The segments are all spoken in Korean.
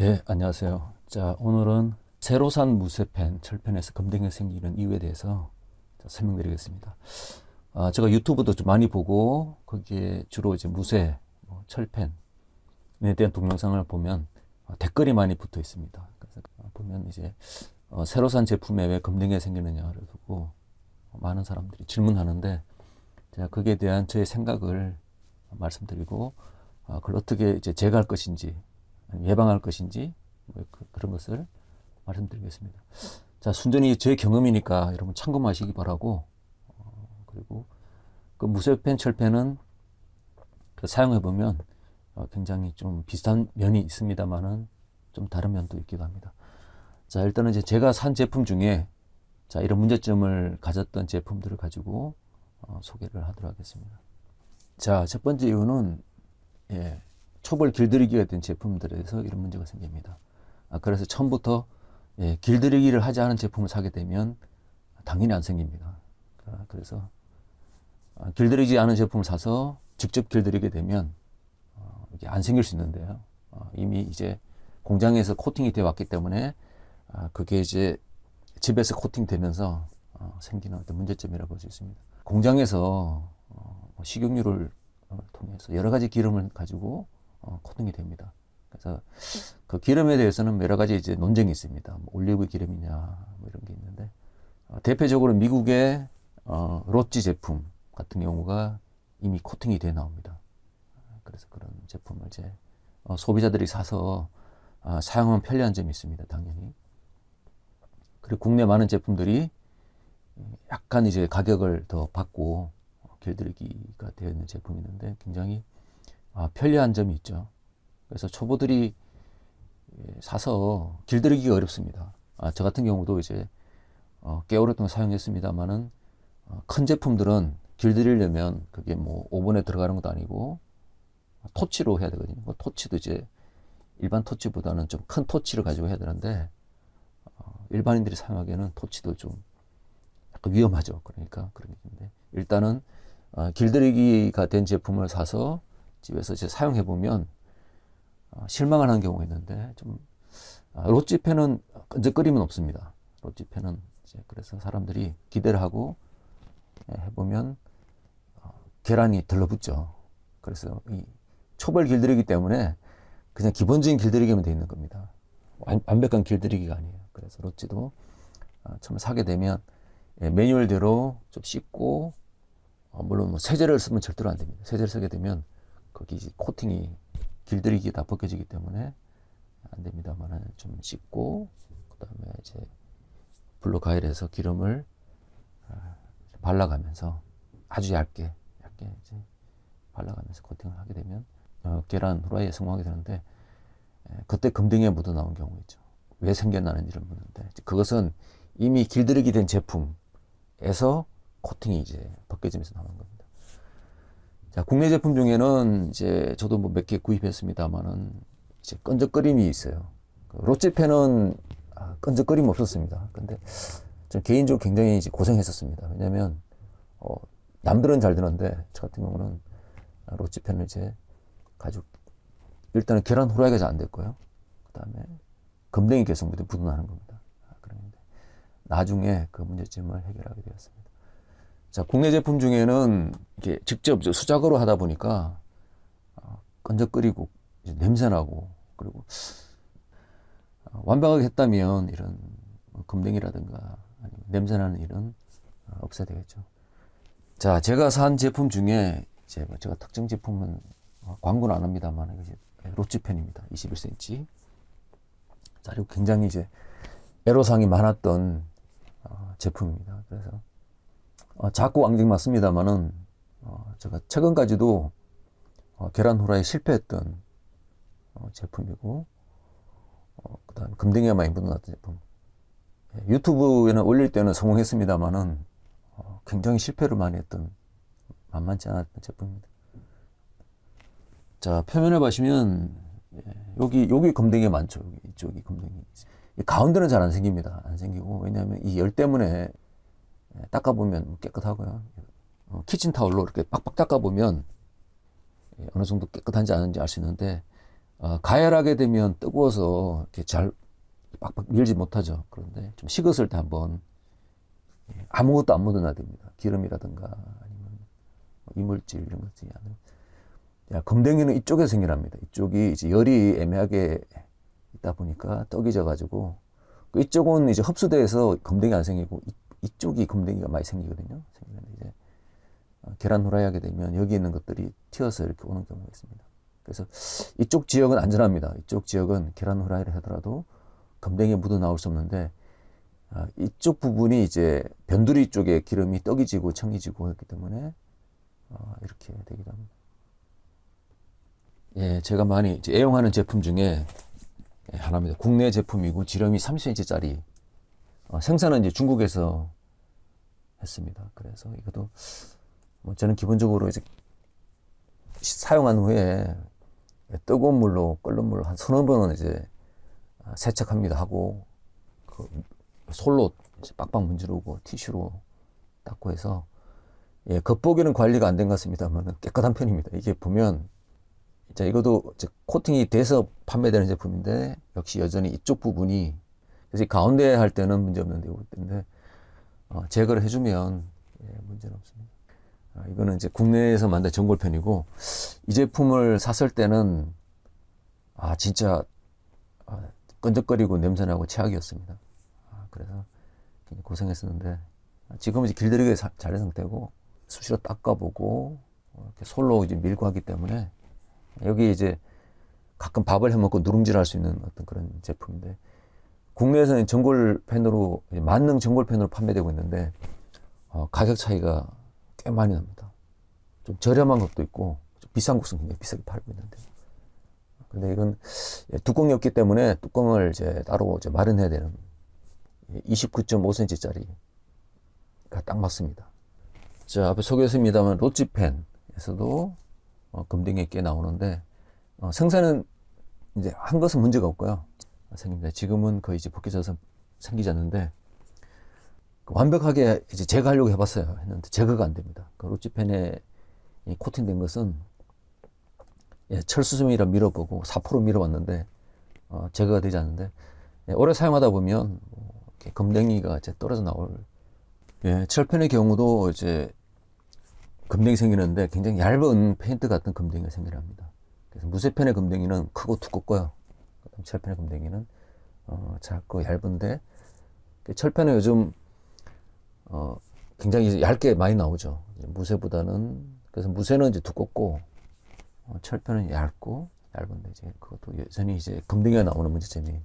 예, 안녕하세요. 자, 오늘은 세로산 무쇠펜, 철펜에서 검댕이가 생기는 이유에 대해서 설명드리겠습니다. 제가 유튜브도 좀 많이 보고 거기에 주로 이제 무쇠, 철펜에 대한 동영상을 보면 댓글이 많이 붙어 있습니다. 그래서 보면 이제 세로산 제품에 왜 검댕이가 생기느냐를 두고 많은 사람들이 질문하는데 제가 거기에 대한 저의 생각을 말씀드리고 그걸 어떻게 이제 제거할 것인지 예방할 것인지 그런 것을 말씀드리겠습니다. 자, 순전히 제 경험이니까 여러분 참고하시기 바라고, 그리고 그 무쇠펜, 철펜은 사용해 보면 굉장히 좀 비슷한 면이 있습니다만은 좀 다른 면도 있기도 합니다. 자, 일단은 이제 제가 산 제품 중에 자, 이런 문제점을 가졌던 제품들을 가지고 소개를 하도록 하겠습니다. 자, 첫 번째 이유는 초벌 길들이기가 된 제품들에서 이런 문제가 생깁니다. 그래서 처음부터 길들이기를 하지 않은 제품을 사게 되면 당연히 안 생깁니다. 그래서 길들이지 않은 제품을 사서 직접 길들이게 되면 이게 안 생길 수 있는데요. 이미 이제 공장에서 코팅이 되어 왔기 때문에 그게 이제 집에서 코팅되면서 생기는 어떤 문제점이라고 볼 수 있습니다. 공장에서 식용유를 통해서 여러 가지 기름을 가지고 코팅이 됩니다. 그래서 그 기름에 대해서는 여러 가지 이제 논쟁이 있습니다. 뭐 올리브 기름이냐 뭐 이런 게 있는데 대표적으로 미국의 로찌 제품 같은 경우가 이미 코팅이 돼 나옵니다. 그래서 그런 제품을 이제 소비자들이 사서 사용하면 편리한 점이 있습니다. 당연히. 그리고 국내 많은 제품들이 약간 이제 가격을 더 받고 길들이기가 되어 있는 제품이 있는데 굉장히 편리한 점이 있죠. 그래서 초보들이 사서 길들이기가 어렵습니다. 저 같은 경우도 이제 꽤 오랫동안 사용했습니다만은 큰 제품들은 길들이려면 그게 뭐 오븐에 들어가는 것도 아니고 토치로 해야 되거든요. 토치도 이제 일반 토치보다는 좀 큰 토치를 가지고 해야 되는데 일반인들이 사용하기에는 토치도 좀 약간 위험하죠. 그러니까 그런 얘기인데 일단은 길들이기가 된 제품을 사서 집에서 이제 사용해 보면 실망을 하는 경우가 있는데 좀 로찌펜은 끈적거림은 없습니다. 로찌펜은 이제 그래서 사람들이 기대를 하고 해보면 계란이 들러붙죠. 그래서 이 초벌 길들이기 때문에 그냥 기본적인 길들이기만 돼 있는 겁니다. 완벽한 길들이기가 아니에요. 그래서 로찌도 처음 사게 되면 매뉴얼대로 좀 씻고 물론 뭐 세제를 쓰면 절대로 안 됩니다. 세제를 쓰게 되면 거기 코팅이 길들이기 다 벗겨지기 때문에 안 됩니다만 좀 씻고 그다음에 이제 불로 가열해서 기름을 발라가면서 아주 얇게 이제 발라가면서 코팅을 하게 되면 계란 후라이에 성공하게 되는데 그때 검댕이에 묻어 나온 경우 있죠. 왜 생겨나는지를 묻는데 그것은 이미 길들이기 된 제품에서 코팅이 이제 벗겨지면서 나오는 겁니다. 자, 국내 제품 중에는 이제 저도 뭐 몇 개 구입했습니다만은 이제 끈적거림이 있어요. 로찌펜은 끈적거림 없었습니다. 근데 전 개인적으로 굉장히 이제 고생했었습니다. 왜냐면 남들은 잘 되는데 저 같은 경우는 로찌펜을 이제 가지고 일단은 계란 후라이가 잘 안 됐고요. 그 다음에 검댕이 계속 묻어나는 겁니다. 그런데 나중에 그 문제점을 해결하게 되었습니다. 자, 국내 제품 중에는 이게 직접 수작으로 하다 보니까 끈적거리고 냄새나고 그리고 완벽하게 했다면 이런 검댕이라든가 아니면 냄새나는 일은 없어야 되겠죠. 자, 제가 산 제품 중에 이제 제가 특정 제품은 광고는 안 합니다만 이제 로찌펜입니다. 21cm. 자, 그리고 굉장히 이제 애로사항이 많았던 제품입니다. 그래서 작고 앙증 맞습니다만은 제가 최근까지도 계란 후라이에 실패했던 제품이고 그다음 검댕이가 많이 묻어났던 제품. 유튜브에는 올릴 때는 성공했습니다만은 굉장히 실패를 많이 했던 만만치 않았던 제품입니다. 자, 표면을 보시면 여기 검댕이 많죠. 이쪽이 검댕이. 가운데는 잘 안 생깁니다. 안 생기고 왜냐하면 이 열 때문에 닦아보면 깨끗하고요. 키친타올로 이렇게 빡빡 닦아보면 어느 정도 깨끗한지 아닌지 알 수 있는데 가열하게 되면 뜨거워서 이렇게 잘 빡빡 밀지 못하죠. 그런데 좀 식었을 때 한번 아무것도 안 묻어놔야 됩니다. 기름이라든가 아니면 이물질 이런 것들이 아니라. 검댕이는 이쪽에 생겨납니다. 이쪽이 이제 열이 애매하게 있다 보니까 떡이 져가지고 이쪽은 이제 흡수돼서 검댕이 안 생기고 이쪽이 검댕이가 많이 생기거든요. 생기는데 이제 계란 후라이 하게 되면 여기 있는 것들이 튀어서 이렇게 오는 경우가 있습니다. 그래서 이쪽 지역은 안전합니다. 이쪽 지역은 계란 후라이를 하더라도 검댕이에 묻어 나올 수 없는데 이쪽 부분이 이제 변두리 쪽에 기름이 떡이 지고 청이 지고 했기 때문에 이렇게 되기도 합니다. 예, 제가 많이 이제 애용하는 제품 중에 하나입니다. 국내 제품이고 지름이 30cm짜리 생산은 이제 중국에서 했습니다. 그래서 이것도 저는 기본적으로 이제 사용한 후에 뜨거운 물로 끓는 물로 한 서너 번은 이제 세척합니다. 하고 그 솔로 이제 빡빡 문지르고 티슈로 닦고 해서 겉보기는 관리가 안 된 것 같습니다만 깨끗한 편입니다. 이게 보면 자, 이것도 이제 코팅이 돼서 판매되는 제품인데 역시 여전히 이쪽 부분이 그래서 가운데 할 때는 문제 없는데 이때 제거를 해주면 문제는 없습니다. 이거는 이제 국내에서 만든 전골펜이고 이 제품을 샀을 때는 진짜 끈적거리고 냄새나고 최악이었습니다. 그래서 굉장히 고생했었는데 지금은 이제 길들이기 잘된 상태고 수시로 닦아보고 이렇게 솔로 이제 밀고 하기 때문에 여기 이제 가끔 밥을 해먹고 누룽지를 할 수 있는 어떤 그런 제품인데 국내에서는 전골펜으로 만능 전골펜으로 판매되고 있는데 가격 차이가 꽤 많이 납니다. 좀 저렴한 것도 있고 좀 비싼 곳은 굉장히 비싸게 팔고 있는데 근데 이건 뚜껑이 없기 때문에 뚜껑을 이제 따로 이제 마련해야 되는 29.5cm짜리가 딱 맞습니다. 자, 앞에 소개했습니다만 로치펜에서도 검댕이 꽤 나오는데 생산은 이제 한 것은 문제가 없고요. 생깁니다. 지금은 거의 이제 벗겨져서 생기지 않는데 완벽하게 이제 제거하려고 해봤어요. 했는데 제거가 안 됩니다. 그 로치펜에 코팅된 것은 철수sem이라 밀어보고 4% 밀어봤는데 제거가 되지 않는데 오래 사용하다 보면 이렇게 검댕이가 이제 떨어져 나올 철펜의 경우도 이제 검댕이 생기는데 굉장히 얇은 페인트 같은 검댕이가 생겨납니다. 그래서 무쇠펜의 검댕이는 크고 두껍고요. 그다음 철펜의 검댕이는 작고 얇은데 철펜은 요즘 굉장히 얇게 많이 나오죠. 무쇠보다는 그래서 무쇠는 이제 두껍고 철펜은 얇고 얇은데 이제 그것도 여전히 이제 검댕이가 나오는 문제점이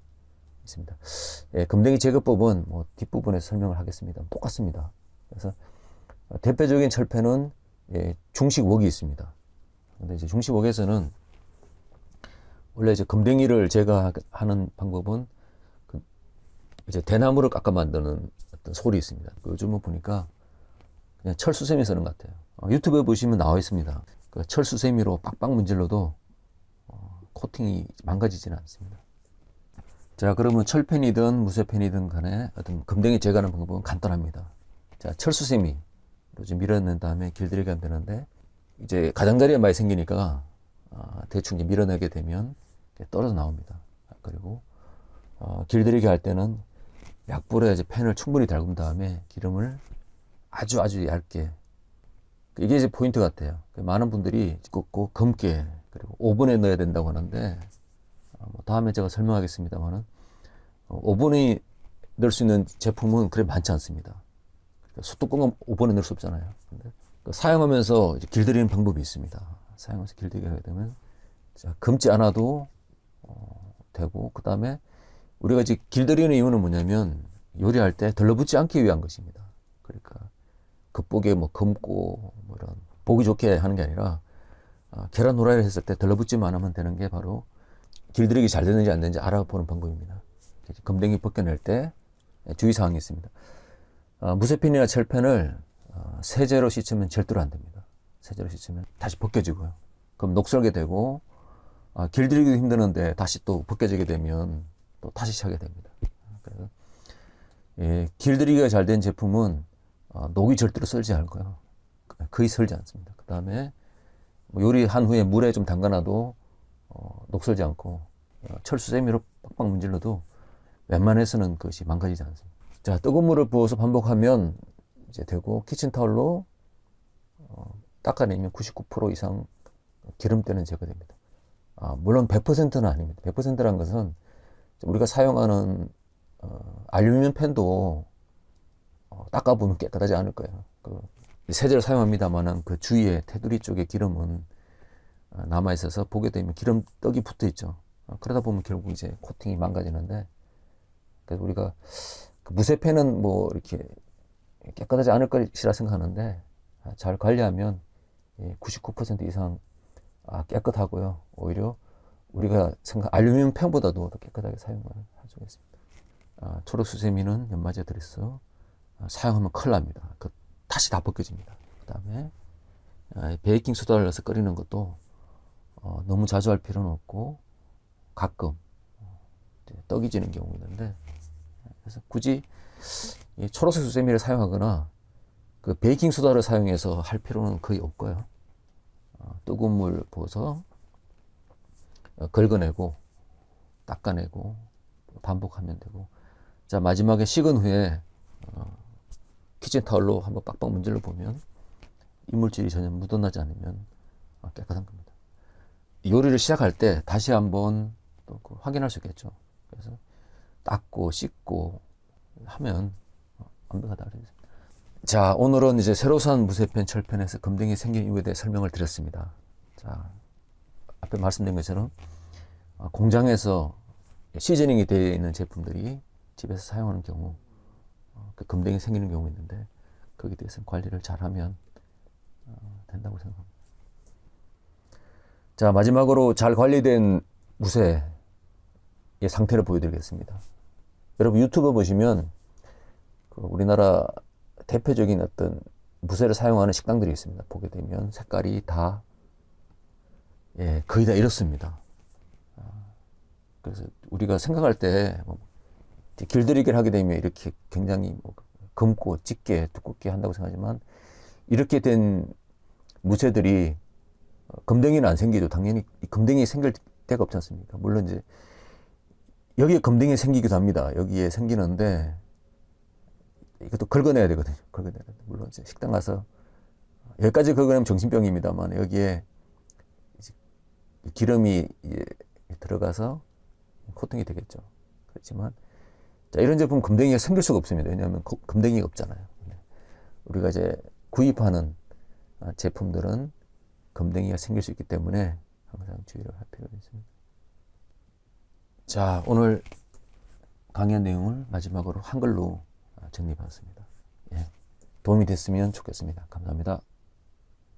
있습니다. 검댕이 제거법은 뒷부분에서 설명을 하겠습니다. 똑같습니다. 그래서 대표적인 철펜은 중식 웍이 있습니다. 근데 이제 중식 웍에서는 원래 이제 검댕이를 제거하는 방법은 이제 대나무를 깎아 만드는 어떤 솔이 있습니다. 요즘은 보니까 그냥 철수세미 쓰는 것 같아요. 유튜브에 보시면 나와 있습니다. 그 철수세미로 빡빡 문질러도 코팅이 망가지지는 않습니다. 자, 그러면 철펜이든 무쇠펜이든 간에 어떤 검댕이 제거하는 방법은 간단합니다. 자, 철수세미로 좀 밀어낸 다음에 길들이게 하면 되는데 이제 가장자리에 많이 생기니까 대충 이제 밀어내게 되면 떨어져 나옵니다. 그리고 길들이기 할 때는 약불에 이제 펜을 충분히 달군 다음에 기름을 아주 얇게 이게 이제 포인트 같아요. 많은 분들이 꼭 검게 그리고 오븐에 넣어야 된다고 하는데 다음에 제가 설명하겠습니다만은 오븐에 넣을 수 있는 제품은 그래 많지 않습니다. 소뚜껑은 오븐에 넣을 수 없잖아요. 근데 사용하면서 이제 길들이는 방법이 있습니다. 사용해서 길들이게 하게 되면 검지 않아도 되고 그 다음에 우리가 이제 길들이는 이유는 뭐냐면 요리할 때 들러붙지 않기 위한 것입니다. 그러니까 겉보기에 검고 이런 보기 좋게 하는 게 아니라 계란 후라이를 했을 때 들러붙지만 하면 되는 게 바로 길들이기 잘 되는지 안 되는지 알아보는 방법입니다. 검댕이 벗겨낼 때 주의사항이 있습니다. 무쇠펜이나 철펜을 세제로 씻으면 절대로 안 됩니다. 세제로 씻으면 다시 벗겨지고요. 그럼 녹슬게 되고 길들이기도 힘드는데 다시 또 벗겨지게 되면 또 다시 차게 됩니다. 그래서 길들이기가 잘 된 제품은 녹이 절대로 썰지 않고요. 거의 썰지 않습니다. 그 다음에 요리한 후에 물에 좀 담가놔도 녹슬지 않고 철수세미로 빡빡 문질러도 웬만해서는 그것이 망가지지 않습니다. 자, 뜨거운 물을 부어서 반복하면 이제 되고, 키친타올로 닦아내면 99% 이상 기름때는 제거됩니다. 물론 100%는 아닙니다. 100%라는 것은 우리가 사용하는 알루미늄 팬도 닦아보면 깨끗하지 않을 거예요. 그 세제를 사용합니다만은 그 주위에 테두리 쪽에 기름은 남아 있어서 보게 되면 기름떡이 붙어 있죠. 그러다 보면 결국 이제 코팅이 망가지는데, 그래서 우리가 그 무쇠팬은 뭐 이렇게 깨끗하지 않을 것이라 생각하는데, 잘 관리하면 99% 이상 깨끗하고요. 오히려 우리가 알루미늄 팬보다도 더 깨끗하게 사용을 할 수가 있습니다. 초록수세미는 연마제 들어서 사용하면 큰일 납니다. 다시 다 벗겨집니다. 그 다음에 베이킹소다를 넣어서 끓이는 것도 너무 자주 할 필요는 없고, 가끔 떡이 지는 경우가 있는데, 그래서 굳이 초록색 수세미를 사용하거나 그 베이킹소다를 사용해서 할 필요는 거의 없고요. 뜨거운 물 부어서 긁어내고 닦아내고 반복하면 되고, 자, 마지막에 식은 후에 키친타올로 한번 빡빡 문질러 보면 이물질이 전혀 묻어나지 않으면 깨끗한 겁니다. 요리를 시작할 때 다시 한번 또 확인할 수 있겠죠. 그래서 닦고 씻고 하면 완벽하다 그랬습니다. 자, 오늘은 이제 새로 산 무쇠팬 철편에서 검댕이 생긴 이유에 대해 설명을 드렸습니다. 자, 앞에 말씀드린 것처럼 공장에서 시즈닝이 되어 있는 제품들이 집에서 사용하는 경우 그 검댕이 생기는 경우 있는데, 거기에 대해서 관리를 잘하면 된다고 생각합니다. 자, 마지막으로 잘 관리된 무쇠의 상태를 보여드리겠습니다. 여러분 유튜브 보시면 그 우리나라 대표적인 어떤 무쇠를 사용하는 식당들이 있습니다. 보게 되면 색깔이 다 거의 다 이렇습니다. 그래서 우리가 생각할 때 길들이기를 하게 되면 이렇게 굉장히 검고 짙게 두껍게 한다고 생각하지만, 이렇게 된 무쇠들이 검댕이는 안 생기죠. 당연히 검댕이 생길 때가 없지 않습니까? 물론 이제 여기에 검댕이 생기기도 합니다. 여기에 생기는데 이것도 긁어내야 되거든요. 긁어내야 돼. 물론 이제 식당 가서 여기까지 긁어내면 정신병입니다만, 여기에 이제 기름이 이제 들어가서 코팅이 되겠죠. 그렇지만 자, 이런 제품 검댕이가 생길 수가 없습니다. 왜냐하면 검댕이가 없잖아요. 우리가 이제 구입하는 제품들은 검댕이가 생길 수 있기 때문에 항상 주의를 할 필요가 있습니다. 자, 오늘 강의한 내용을 마지막으로 한글로 정리해봤습니다. 도움이 됐으면 좋겠습니다. 감사합니다.